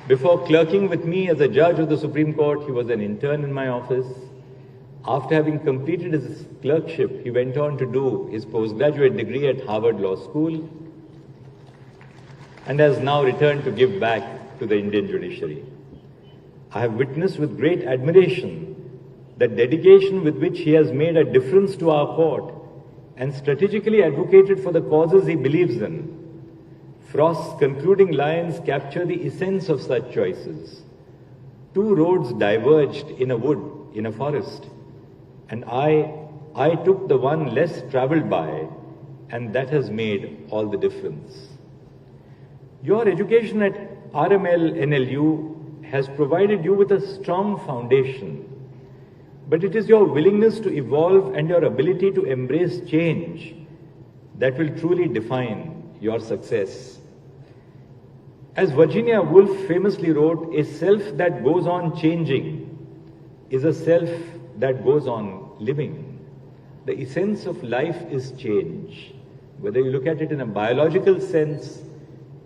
Before clerking with me as a judge of the Supreme Court, he was an intern in my office. After having completed his clerkship, he went on to do his postgraduate degree at Harvard Law School and has now returned to give back to the Indian judiciary. I have witnessed with great admiration the dedication with which he has made a difference to our court and strategically advocated for the causes he believes in. Frost's concluding lines capture the essence of such choices. Two roads diverged in a wood, in a forest, and I took the one less traveled by, and that has made all the difference. Your education at RML NLU has provided you with a strong foundation, but it is your willingness to evolve and your ability to embrace change that will truly define your success. As Virginia Woolf famously wrote, a self that goes on changing is a self that goes on living. The essence of life is change. Whether you look at it in a biological sense,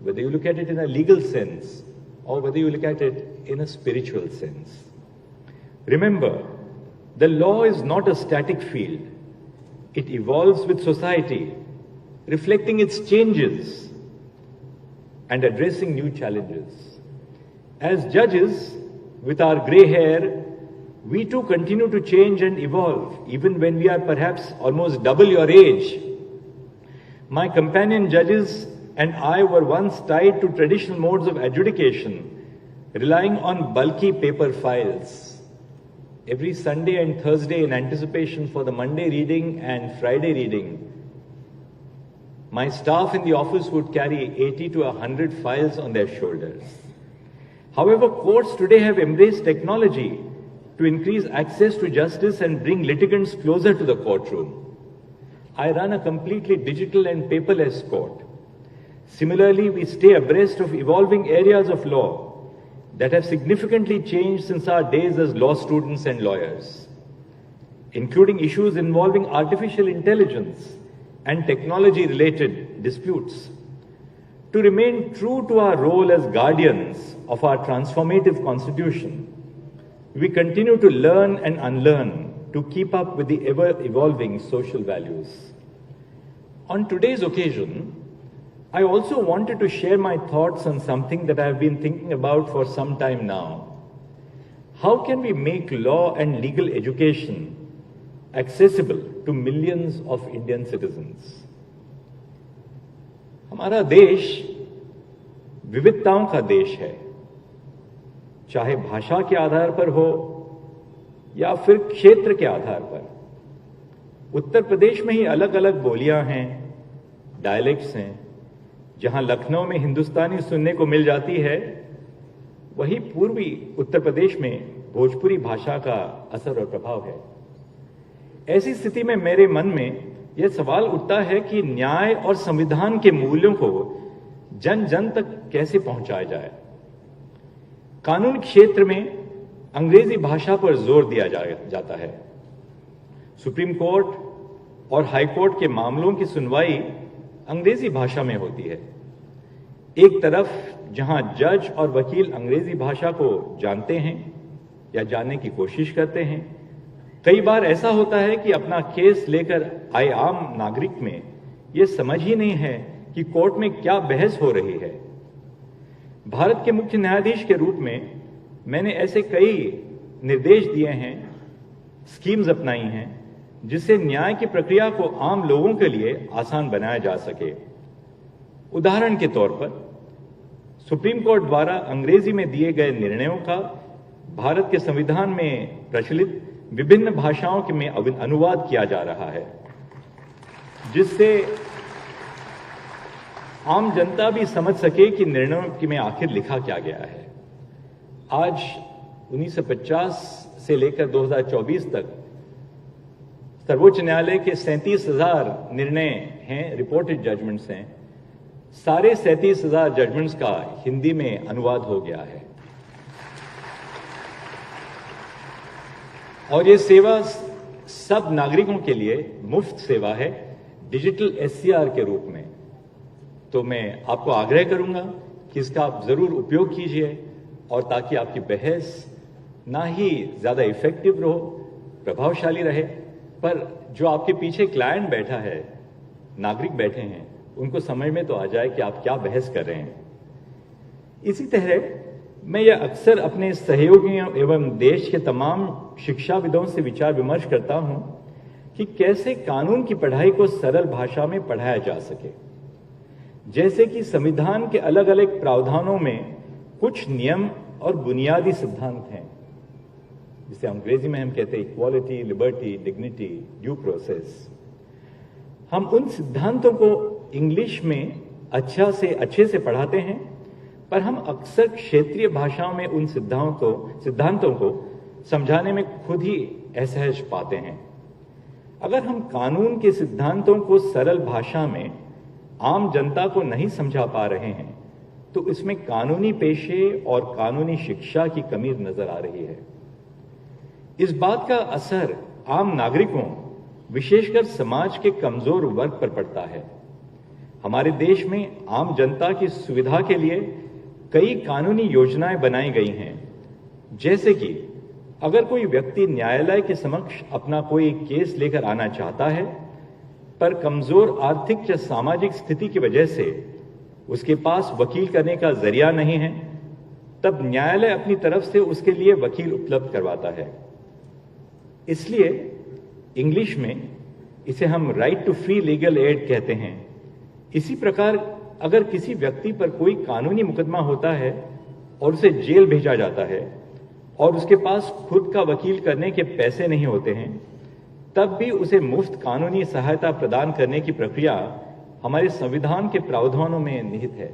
whether you look at it in a legal sense, or whether you look at it in a spiritual sense. Remember, the law is not a static field. It evolves with society, reflecting its changes and addressing new challenges. As judges, with our grey hair, we too continue to change and evolve, even when we are perhaps almost double your age. My companion judges and I were once tied to traditional modes of adjudication, relying on bulky paper files. Every Sunday and Thursday, in anticipation for the Monday reading and Friday reading, my staff in the office would carry 80 to 100 files on their shoulders. However, courts today have embraced technology to increase access to justice and bring litigants closer to the courtroom. I run a completely digital and paperless court. Similarly, we stay abreast of evolving areas of law that have significantly changed since our days as law students and lawyers, including issues involving artificial intelligence and technology-related disputes. To remain true to our role as guardians of our transformative constitution, we continue to learn and unlearn to keep up with the ever-evolving social values. On today's occasion, I also wanted to share my thoughts on something that I have been thinking about for some time now. How can we make law and legal education accessible to millions of Indian citizens? हमारा देश विविधताओं का देश है, चाहे भाषा के आधार पर हो या फिर क्षेत्र के आधार पर। उत्तर प्रदेश में ही अलग अलग बोलियां हैं, डायलेक्ट्स हैं। जहां लखनऊ में हिंदुस्तानी सुनने को मिल जाती है, वहीं पूर्वी उत्तर प्रदेश में भोजपुरी भाषा का असर और प्रभाव है। ऐसी स्थिति में मेरे मन में यह सवाल उठता है कि न्याय और संविधान के मूल्यों को जन जन तक कैसे पहुंचाया जाए। कानून क्षेत्र में अंग्रेजी भाषा पर जोर दिया जाता है। सुप्रीम कोर्ट और हाई कोर्ट के मामलों की सुनवाई अंग्रेजी भाषा में होती है। एक तरफ जहां जज और वकील अंग्रेजी भाषा को जानते हैं या जानने की कोशिश करते हैं, कई बार ऐसा होता है कि अपना केस लेकर आए आम नागरिक में यह समझ ही नहीं है कि कोर्ट में क्या बहस हो रही है। भारत के मुख्य न्यायाधीश के रूप में मैंने ऐसे कई निर्देश दिए हैं, स्कीम्स अपनाई हैं, जिससे न्याय की प्रक्रिया को आम लोगों के लिए आसान बनाया जा सके। उदाहरण के तौर पर सुप्रीम कोर्ट द्वारा अंग्रेजी में दिए गए निर्णयों का भारत के संविधान में प्रचलित विभिन्न भाषाओं में अनुवाद किया जा रहा है, जिससे आम जनता भी समझ सके कि निर्णयों में आखिर लिखा क्या गया है। आज 1950 से लेकर 2024 तक सर्वोच्च न्यायालय के 37,000 निर्णय हैं, रिपोर्टेड जजमेंट्स हैं। सारे 37,000 जजमेंट्स का हिंदी में अनुवाद हो गया है और ये सेवा सब नागरिकों के लिए मुफ्त सेवा है, डिजिटल एससीआर के रूप में। तो मैं आपको आग्रह करूंगा कि इसका आप जरूर उपयोग कीजिए और ताकि आपकी बहस ना ही ज़्यादा इफेक्टिव रहो, प्रभावशाली रहे, पर जो आपके पीछे क्लाइंट बैठा है, नागरिक बैठे हैं, उनको समझ में तो आ जाए कि आप क्या बहस कर रहे हैं। इसी तरह मैं यह अक्सर अपने सहयोगियों एवं देश के तमाम शिक्षाविदों से विचार विमर्श करता हूं कि कैसे कानून की पढ़ाई को सरल भाषा में पढ़ाया जा सके। जैसे कि संविधान के अलग अलग प्रावधानों में कुछ नियम और बुनियादी सिद्धांत हैं, जिसे अंग्रेजी में हम कहते हैं equality, liberty, dignity, due process. हम उन सिद्धांतों को इंग्लिश में अच्छे से पढ़ाते हैं, पर हम अक्सर क्षेत्रीय भाषाओं में उन सिद्धांतों को समझाने में खुद ही असहज पाते हैं। अगर हम कानून के सिद्धांतों को सरल भाषा में आम जनता को नहीं समझा पा रहे हैं, तो इसमें कानूनी पेशे और कानूनी शिक्षा की कमी नजर आ रही है। इस बात का असर आम नागरिकों, विशेषकर समाज के कमजोर वर्ग पर पड़ता है। हमारे देश में आम जनता की सुविधा के लिए कई कानूनी योजनाएं बनाई गई हैं, जैसे कि अगर कोई व्यक्ति न्यायालय के समक्ष अपना कोई केस लेकर आना चाहता है, पर कमजोर आर्थिक या सामाजिक स्थिति की वजह से उसके पास वकील करने का जरिया नहीं है, तब न्यायालय अपनी तरफ से उसके लिए वकील उपलब्ध करवाता है। इसलिए इंग्लिश में इसे हम right to free legal aid कहते हैं। इसी प्रकार अगर किसी व्यक्ति पर कोई कानूनी मुकदमा होता है और उसे जेल भेजा जाता है और उसके पास खुद का वकील करने के पैसे नहीं होते हैं, तब भी उसे मुफ्त कानूनी सहायता प्रदान करने की प्रक्रिया हमारे संविधान के प्रावधानों में निहित है।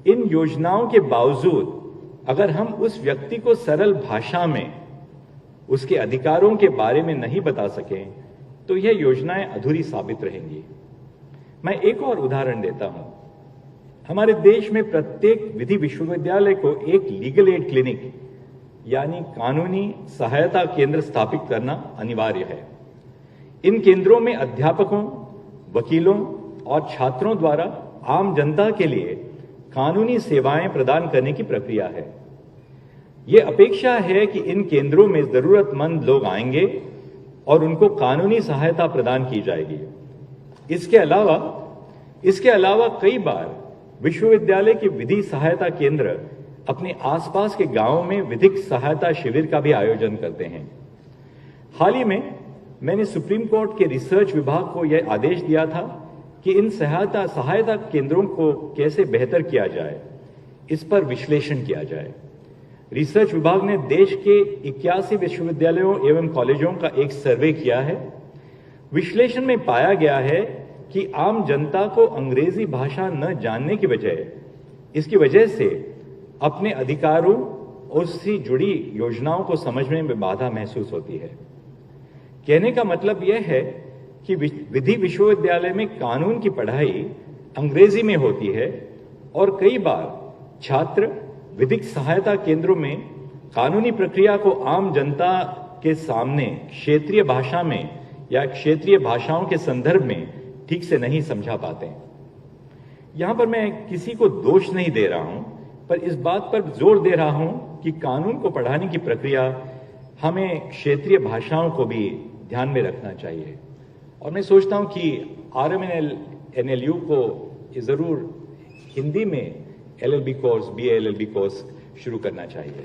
इन योजनाओं के बावजूद अगर हम उस व्यक्ति को सरल भाषा में उसके अधिकारों के बारे में नहीं बता सकें, तो यह योजनाएं अधूरी साबित रहेंगी। मैं एक और उदाहरण देता हूं। हमारे देश में प्रत्येक विधि विश्वविद्यालय को एक लीगल एड क्लिनिक यानी कानूनी सहायता केंद्र स्थापित करना अनिवार्य है। इन केंद्रों में अध्यापकों, वकीलों और छात्रों द्वारा आम जनता के लिए कानूनी सेवाएं प्रदान करने की प्रक्रिया है। यह अपेक्षा है कि इन केंद्रों में जरूरतमंद लोग आएंगे और उनको कानूनी सहायता प्रदान की जाएगी। इसके अलावा कई बार विश्वविद्यालय के विधि सहायता केंद्र अपने आसपास के गांवों में विधिक सहायता शिविर का भी आयोजन करते हैं। हाल ही में मैंने सुप्रीम कोर्ट के रिसर्च विभाग को यह आदेश दिया था कि इन सहायता केंद्रों को कैसे बेहतर किया जाए, इस पर विश्लेषण किया जाए। रिसर्च विभाग ने देश के 81 विश्वविद्यालयों एवं कॉलेजों का एक सर्वे किया है। विश्लेषण में पाया गया है कि आम जनता को अंग्रेजी भाषा न जानने की इसकी वजह से अपने अधिकारों और उससे जुड़ी योजनाओं को समझने में बाधा महसूस होती है। कहने का मतलब यह है कि विधि विश्वविद्यालय में कानून की पढ़ाई अंग्रेजी में होती है और कई बार छात्र विधिक सहायता केंद्रों में कानूनी प्रक्रिया को आम जनता के सामने क्षेत्रीय भाषा में या क्षेत्रीय भाषाओं के संदर्भ में ठीक से नहीं समझा पाते। यहां पर मैं किसी को दोष नहीं दे रहा हूं, पर इस बात पर जोर दे रहा हूं कि कानून को पढ़ाने की प्रक्रिया हमें क्षेत्रीय भाषाओं को भी ध्यान में रखना चाहिए। और मैं सोचता हूं कि RMNL NLU को जरूर हिंदी में LLB course, BA LLB course शुरू करना चाहिए।